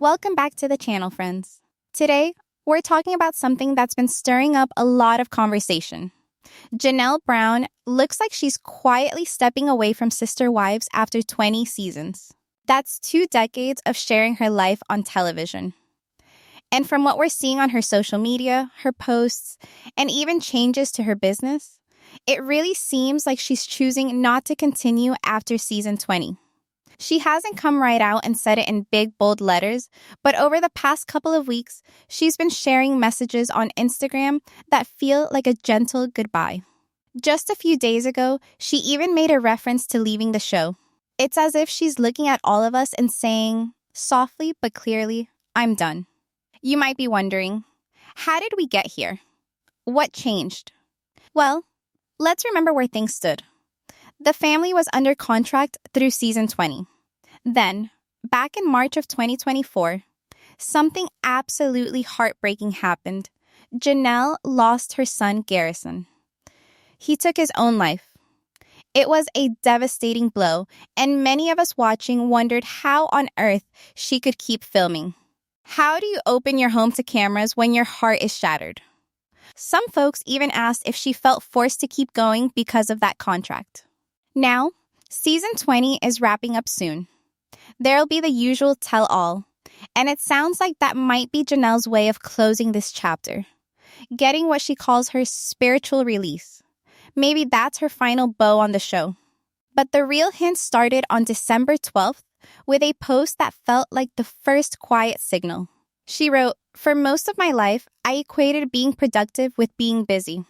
Welcome back to the channel, friends. Today, we're talking about something that's been stirring up a lot of conversation. Janelle Brown looks like she's quietly stepping away from Sister Wives after 20 seasons. That's 2 decades of sharing her life on television. And from what we're seeing on her social media, her posts, and even changes to her business, it really seems like she's choosing not to continue after season 20. She hasn't come right out and said it in big, bold letters, but over the past couple of weeks, she's been sharing messages on Instagram that feel like a gentle goodbye. Just a few days ago, she even made a reference to leaving the show. It's as if she's looking at all of us and saying, softly but clearly, I'm done. You might be wondering, how did we get here? What changed? Well, let's remember where things stood. The family was under contract through season 20. Then, back in March of 2024, something absolutely heartbreaking happened. Janelle lost her son, Garrison. He took his own life. It was a devastating blow, and many of us watching wondered how on earth she could keep filming. How do you open your home to cameras when your heart is shattered? Some folks even asked if she felt forced to keep going because of that contract. Now, season 20 is wrapping up soon. There'll be the usual tell-all, and it sounds like that might be Janelle's way of closing this chapter, getting what she calls her spiritual release. Maybe that's her final bow on the show. But the real hint started on December 12th with a post that felt like the first quiet signal. She wrote, "For most of my life, I equated being productive with being busy.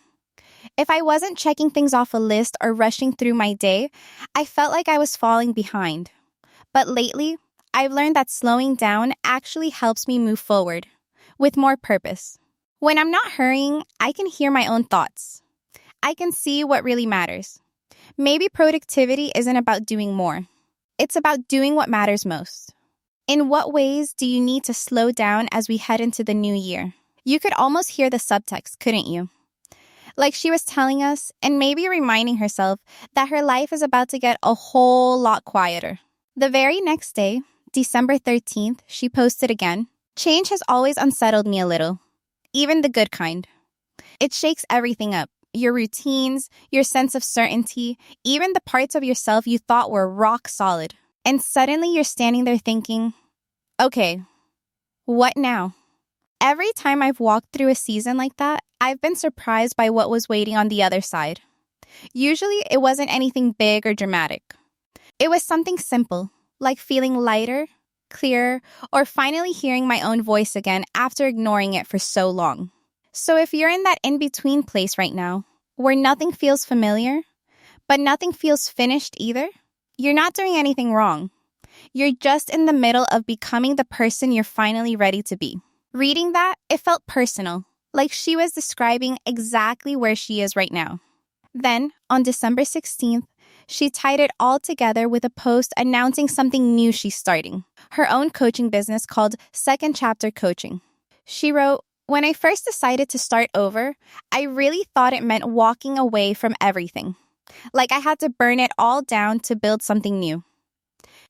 If I wasn't checking things off a list or rushing through my day, I felt like I was falling behind. But lately, I've learned that slowing down actually helps me move forward with more purpose. When I'm not hurrying, I can hear my own thoughts. I can see what really matters. Maybe productivity isn't about doing more. It's about doing what matters most. In what ways do you need to slow down as we head into the new year?" You could almost hear the subtext, couldn't you? Like she was telling us and maybe reminding herself that her life is about to get a whole lot quieter. The very next day, December 13th, she posted again, "Change has always unsettled me a little, even the good kind. It shakes everything up, your routines, your sense of certainty, even the parts of yourself you thought were rock solid. And suddenly you're standing there thinking, okay, what now?" Every time I've walked through a season like that, I've been surprised by what was waiting on the other side. Usually, it wasn't anything big or dramatic. It was something simple, like feeling lighter, clearer, or finally hearing my own voice again after ignoring it for so long. So if you're in that in-between place right now, where nothing feels familiar, but nothing feels finished either, you're not doing anything wrong. You're just in the middle of becoming the person you're finally ready to be. Reading that, it felt personal, like she was describing exactly where she is right now. Then, on December 16th, she tied it all together with a post announcing something new she's starting, her own coaching business called Second Chapter Coaching. She wrote, "When I first decided to start over, I really thought it meant walking away from everything. Like I had to burn it all down to build something new.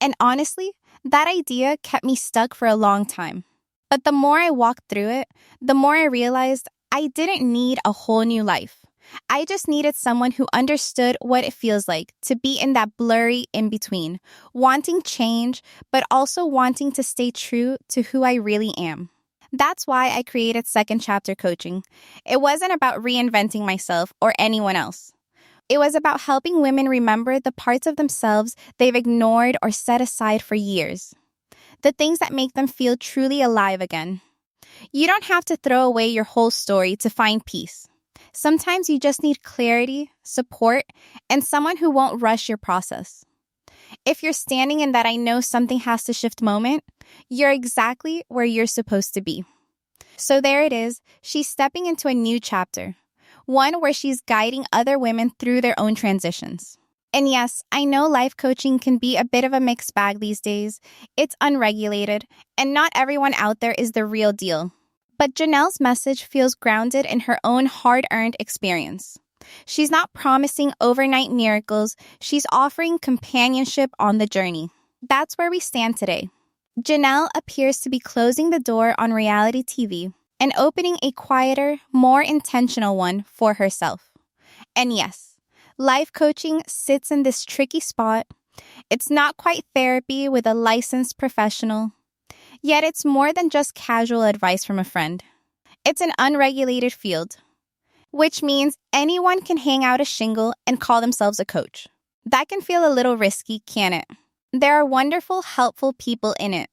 And honestly, that idea kept me stuck for a long time. But the more I walked through it, the more I realized I didn't need a whole new life. I just needed someone who understood what it feels like to be in that blurry in-between, wanting change, but also wanting to stay true to who I really am. That's why I created Second Chapter Coaching. It wasn't about reinventing myself or anyone else. It was about helping women remember the parts of themselves they've ignored or set aside for years. The things that make them feel truly alive again. You don't have to throw away your whole story to find peace. Sometimes you just need clarity, support, and someone who won't rush your process. If you're standing in that I know something has to shift moment, you're exactly where you're supposed to be." So there it is, she's stepping into a new chapter, one where she's guiding other women through their own transitions. And yes, I know life coaching can be a bit of a mixed bag these days. It's unregulated, and not everyone out there is the real deal. But Janelle's message feels grounded in her own hard-earned experience. She's not promising overnight miracles, she's offering companionship on the journey. That's where we stand today. Janelle appears to be closing the door on reality TV and opening a quieter, more intentional one for herself. And yes, life coaching sits in this tricky spot. It's not quite therapy with a licensed professional, yet it's more than just casual advice from a friend. It's an unregulated field, which means anyone can hang out a shingle and call themselves a coach. That can feel a little risky, can't it? There are wonderful, helpful people in it,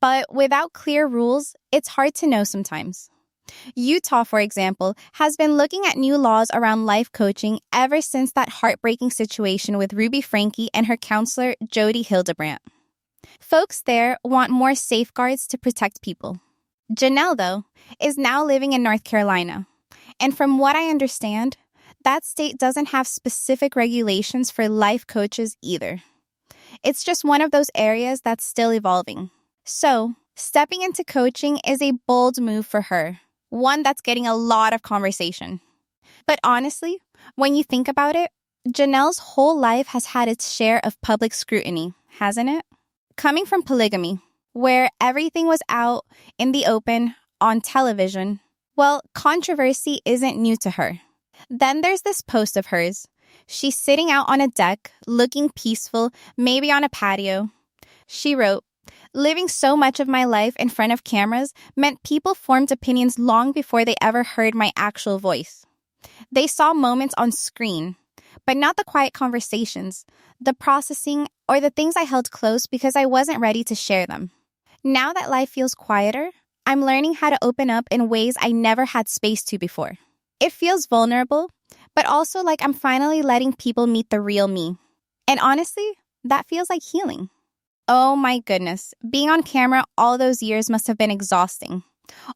but without clear rules, it's hard to know sometimes. Utah, for example, has been looking at new laws around life coaching ever since that heartbreaking situation with Ruby Franke and her counselor, Jody Hildebrandt. Folks there want more safeguards to protect people. Janelle, though, is now living in North Carolina. And from what I understand, that state doesn't have specific regulations for life coaches either. It's just one of those areas that's still evolving. So, stepping into coaching is a bold move for her, one that's getting a lot of conversation. But honestly, when you think about it, Janelle's whole life has had its share of public scrutiny, hasn't it? Coming from Polygamy, where everything was out in the open, on television, well, controversy isn't new to her. Then there's this post of hers. She's sitting out on a deck, looking peaceful, maybe on a patio. She wrote, "Living so much of my life in front of cameras meant people formed opinions long before they ever heard my actual voice. They saw moments on screen, but not the quiet conversations, the processing, or the things I held close because I wasn't ready to share them. Now that life feels quieter, I'm learning how to open up in ways I never had space to before. It feels vulnerable, but also like I'm finally letting people meet the real me. And honestly, that feels like healing." Oh my goodness, being on camera all those years must have been exhausting.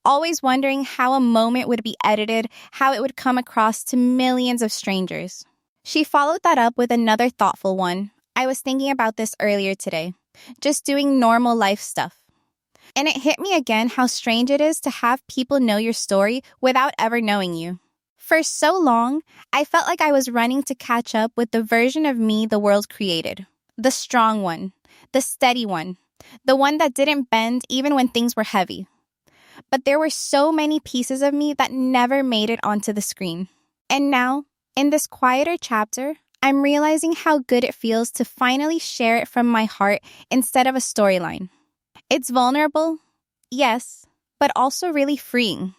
Always wondering how a moment would be edited, how it would come across to millions of strangers. She followed that up with another thoughtful one. I was thinking about this earlier today, just doing normal life stuff. And it hit me again how strange it is to have people know your story without ever knowing you. For so long, I felt like I was running to catch up with the version of me the world created. The strong one, the steady one, the one that didn't bend even when things were heavy. But there were so many pieces of me that never made it onto the screen. And now, in this quieter chapter, I'm realizing how good it feels to finally share it from my heart instead of a storyline. It's vulnerable, yes, but also really freeing.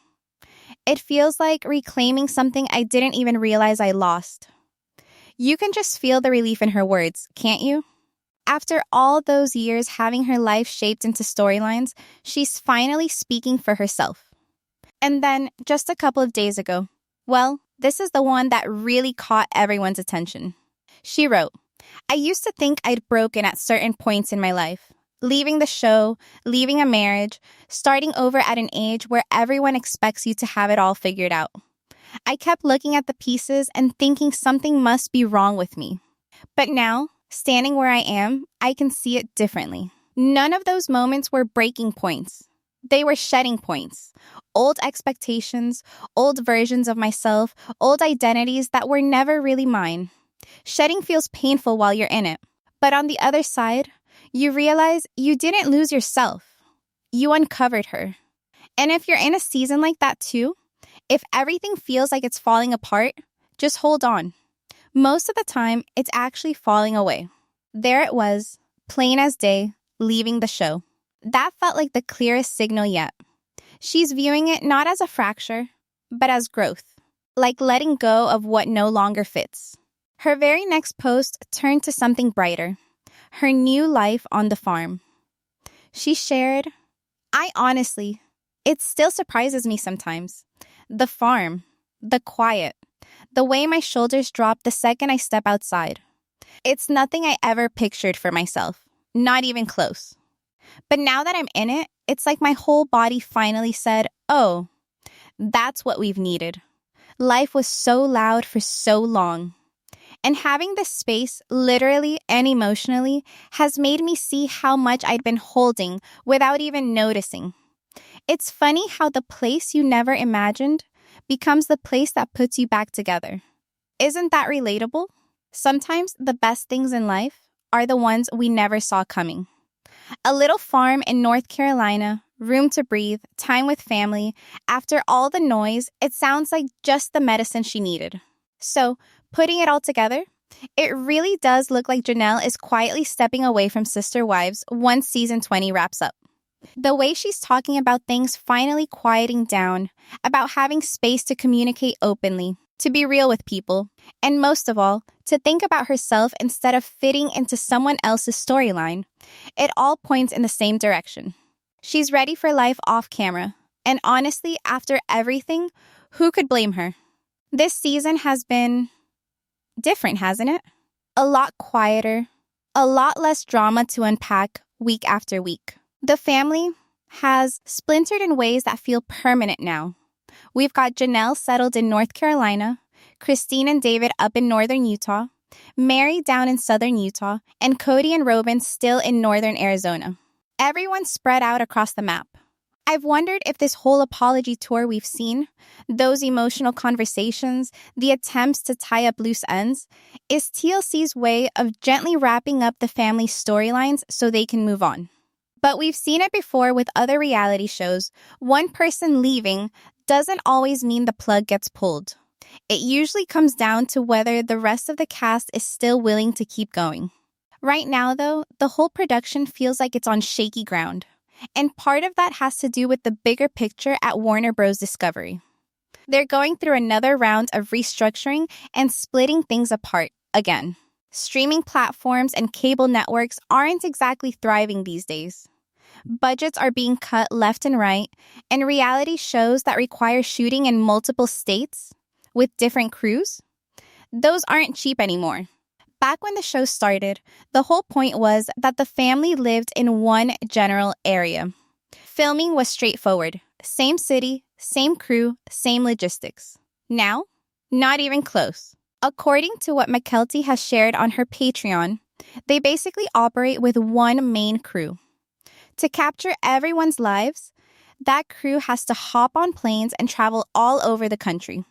It feels like reclaiming something I didn't even realize I lost. You can just feel the relief in her words, can't you? After all those years having her life shaped into storylines, she's finally speaking for herself. And then, just a couple of days ago, well, this is the one that really caught everyone's attention. She wrote, "I used to think I'd broken at certain points in my life. Leaving the show, leaving a marriage, starting over at an age where everyone expects you to have it all figured out. I kept looking at the pieces and thinking something must be wrong with me. But now, standing where I am, I can see it differently. None of those moments were breaking points. They were shedding points. Old expectations, old versions of myself, old identities that were never really mine. Shedding feels painful while you're in it. But on the other side, you realize you didn't lose yourself. You uncovered her. And if you're in a season like that too, if everything feels like it's falling apart, just hold on. Most of the time, it's actually falling away." There it was, plain as day, leaving the show. That felt like the clearest signal yet. She's viewing it not as a fracture, but as growth, like letting go of what no longer fits. Her very next post turned to something brighter. Her new life on the farm. She shared, it still surprises me sometimes. The farm, the quiet, the way my shoulders drop the second I step outside. It's nothing I ever pictured for myself, not even close. But now that I'm in it, it's like my whole body finally said, oh, that's what we've needed. Life was so loud for so long. And having this space, literally and emotionally, has made me see how much I'd been holding without even noticing. It's funny how the place you never imagined becomes the place that puts you back together. Isn't that relatable? Sometimes the best things in life are the ones we never saw coming. A little farm in North Carolina, room to breathe, time with family. After all the noise, it sounds like just the medicine she needed. So, putting it all together, it really does look like Janelle is quietly stepping away from Sister Wives once season 20 wraps up. The way she's talking about things finally quieting down, about having space to communicate openly, to be real with people, and most of all, to think about herself instead of fitting into someone else's storyline. It all points in the same direction. She's ready for life off camera, and honestly, after everything, who could blame her? This season has been different, hasn't it? A lot quieter, a lot less drama to unpack week after week. The family has splintered in ways that feel permanent now. We've got Janelle settled in North Carolina, Christine and David up in northern Utah, Mary down in southern Utah, and Cody and Robin still in northern Arizona. Everyone's spread out across the map. I've wondered if this whole apology tour we've seen, those emotional conversations, the attempts to tie up loose ends, is TLC's way of gently wrapping up the family's storylines so they can move on. But we've seen it before with other reality shows. One person leaving doesn't always mean the plug gets pulled. It usually comes down to whether the rest of the cast is still willing to keep going. Right now, though, the whole production feels like it's on shaky ground. And part of that has to do with the bigger picture at Warner Bros. Discovery. They're going through another round of restructuring and splitting things apart again. Streaming platforms and cable networks aren't exactly thriving these days. Budgets are being cut left and right, and reality shows that require shooting in multiple states with different crews, those aren't cheap anymore. Back when the show started, the whole point was that the family lived in one general area. Filming was straightforward. Same city, same crew, same logistics. Now, not even close. According to what McKelty has shared on her Patreon, they basically operate with one main crew. To capture everyone's lives, that crew has to hop on planes and travel all over the country.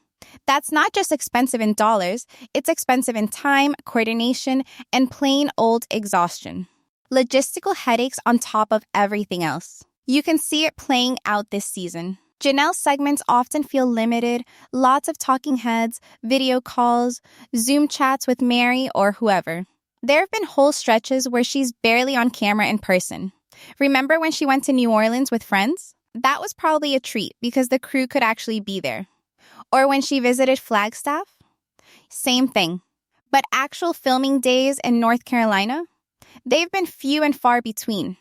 That's not just expensive in dollars, it's expensive in time, coordination, and plain old exhaustion. Logistical headaches on top of everything else. You can see it playing out this season. Janelle's segments often feel limited, lots of talking heads, video calls, Zoom chats with Mary or whoever. There have been whole stretches where she's barely on camera in person. Remember when she went to New Orleans with friends? That was probably a treat because the crew could actually be there. Or when she visited Flagstaff? Same thing. But actual filming days in North Carolina? They've been few and far between.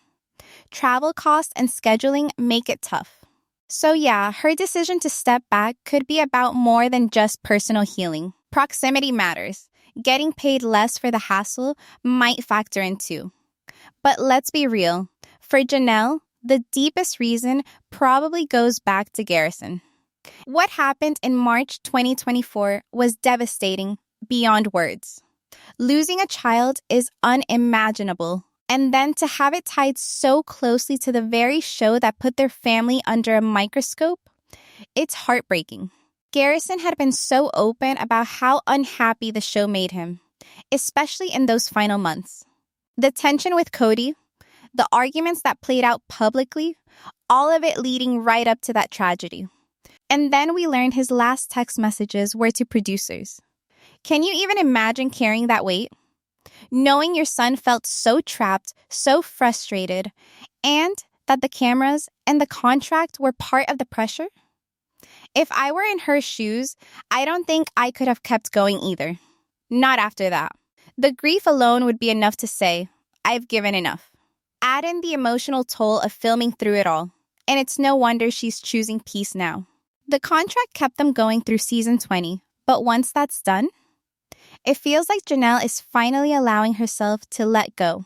Travel costs and scheduling make it tough. So yeah, her decision to step back could be about more than just personal healing. Proximity matters. Getting paid less for the hassle might factor in too. But let's be real. For Janelle, the deepest reason probably goes back to Garrison. What happened in March 2024 was devastating beyond words. Losing a child is unimaginable, and then to have it tied so closely to the very show that put their family under a microscope, it's heartbreaking. Garrison had been so open about how unhappy the show made him, especially in those final months. The tension with Cody, the arguments that played out publicly, all of it leading right up to that tragedy. And then we learned his last text messages were to producers. Can you even imagine carrying that weight? Knowing your son felt so trapped, so frustrated, and that the cameras and the contract were part of the pressure? If I were in her shoes, I don't think I could have kept going either. Not after that. The grief alone would be enough to say, I've given enough. Add in the emotional toll of filming through it all, and it's no wonder she's choosing peace now. The contract kept them going through season 20, but once that's done, it feels like Janelle is finally allowing herself to let go.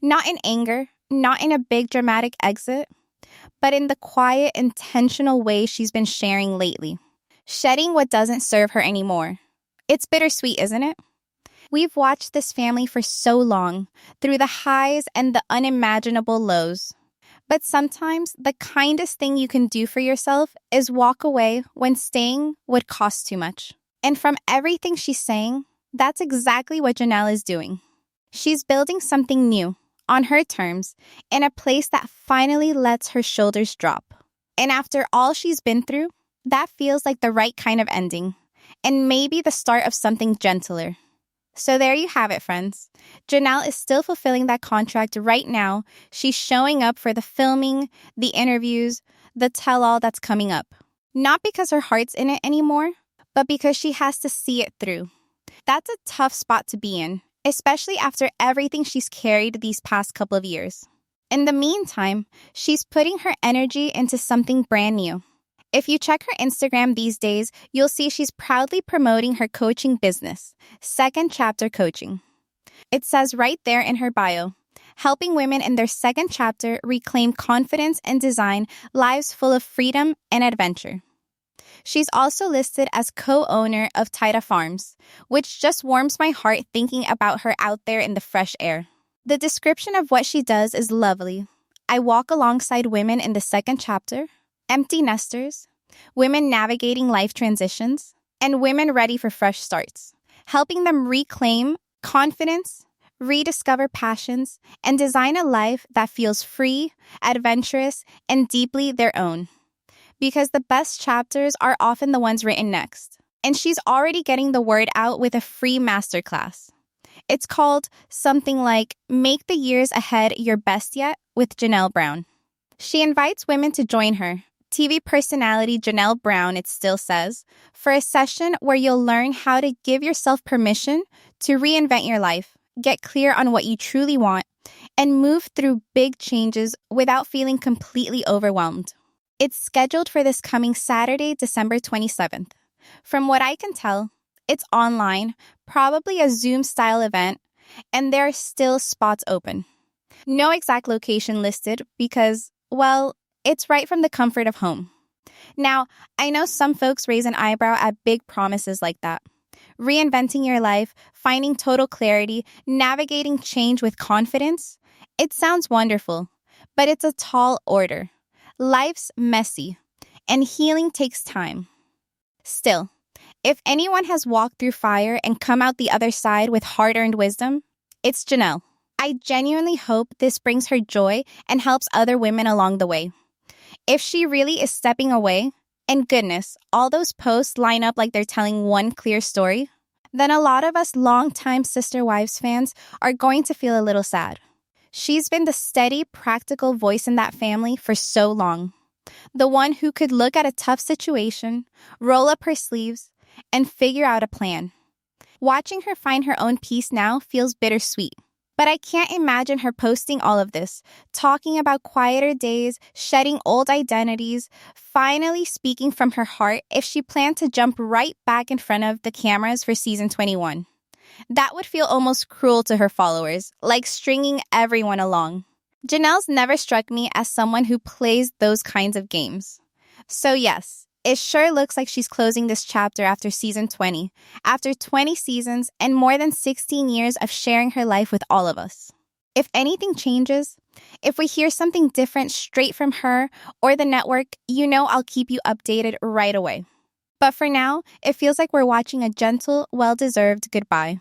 Not in anger, not in a big dramatic exit, but in the quiet, intentional way she's been sharing lately. Shedding what doesn't serve her anymore. It's bittersweet, isn't it? We've watched this family for so long, through the highs and the unimaginable lows. But sometimes the kindest thing you can do for yourself is walk away when staying would cost too much. And from everything she's saying, that's exactly what Janelle is doing. She's building something new, on her terms, in a place that finally lets her shoulders drop. And after all she's been through, that feels like the right kind of ending, and maybe the start of something gentler. So there you have it, friends. Janelle is still fulfilling that contract right now. She's showing up for the filming, the interviews, the tell-all that's coming up. Not because her heart's in it anymore, but because she has to see it through. That's a tough spot to be in, especially after everything she's carried these past couple of years. In the meantime, she's putting her energy into something brand new. If you check her Instagram these days, you'll see she's proudly promoting her coaching business, Second Chapter Coaching. It says right there in her bio, helping women in their second chapter reclaim confidence and design lives full of freedom and adventure. She's also listed as co-owner of Tada Farms, which just warms my heart thinking about her out there in the fresh air. The description of what she does is lovely. I walk alongside women in the second chapter, empty nesters, women navigating life transitions, and women ready for fresh starts, helping them reclaim confidence, rediscover passions, and design a life that feels free, adventurous, and deeply their own. Because the best chapters are often the ones written next. And she's already getting the word out with a free masterclass. It's called something like Make the Years Ahead Your Best Yet with Janelle Brown. She invites women to join her, TV personality Janelle Brown, it still says, for a session where you'll learn how to give yourself permission to reinvent your life, get clear on what you truly want, and move through big changes without feeling completely overwhelmed. It's scheduled for this coming Saturday, December 27th. From what I can tell, it's online, probably a Zoom-style event, and there are still spots open. No exact location listed because, well, it's right from the comfort of home. Now, I know some folks raise an eyebrow at big promises like that. Reinventing your life, finding total clarity, navigating change with confidence. It sounds wonderful, but it's a tall order. Life's messy, and healing takes time. Still, if anyone has walked through fire and come out the other side with hard-earned wisdom, it's Janelle. I genuinely hope this brings her joy and helps other women along the way. If she really is stepping away, and goodness, all those posts line up like they're telling one clear story, then a lot of us longtime Sister Wives fans are going to feel a little sad. She's been the steady, practical voice in that family for so long. The one who could look at a tough situation, roll up her sleeves, and figure out a plan. Watching her find her own peace now feels bittersweet. But I can't imagine her posting all of this, talking about quieter days, shedding old identities, finally speaking from her heart if she planned to jump right back in front of the cameras for season 21. That would feel almost cruel to her followers, like stringing everyone along. Janelle's never struck me as someone who plays those kinds of games. So yes, it sure looks like she's closing this chapter after season 20, after 20 seasons and more than 16 years of sharing her life with all of us. If anything changes, if we hear something different straight from her or the network, you know I'll keep you updated right away. But for now, it feels like we're watching a gentle, well-deserved goodbye.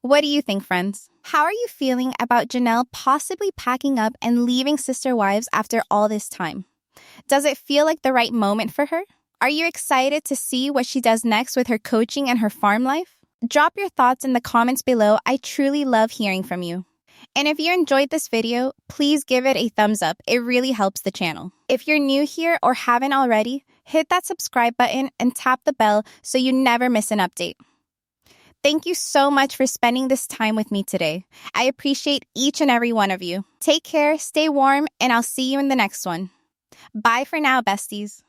What do you think, friends? How are you feeling about Janelle possibly packing up and leaving Sister Wives after all this time? Does it feel like the right moment for her? Are you excited to see what she does next with her coaching and her farm life? Drop your thoughts in the comments below. I truly love hearing from you. And if you enjoyed this video, please give it a thumbs up. It really helps the channel. If you're new here or haven't already, hit that subscribe button and tap the bell so you never miss an update. Thank you so much for spending this time with me today. I appreciate each and every one of you. Take care, stay warm, and I'll see you in the next one. Bye for now, besties.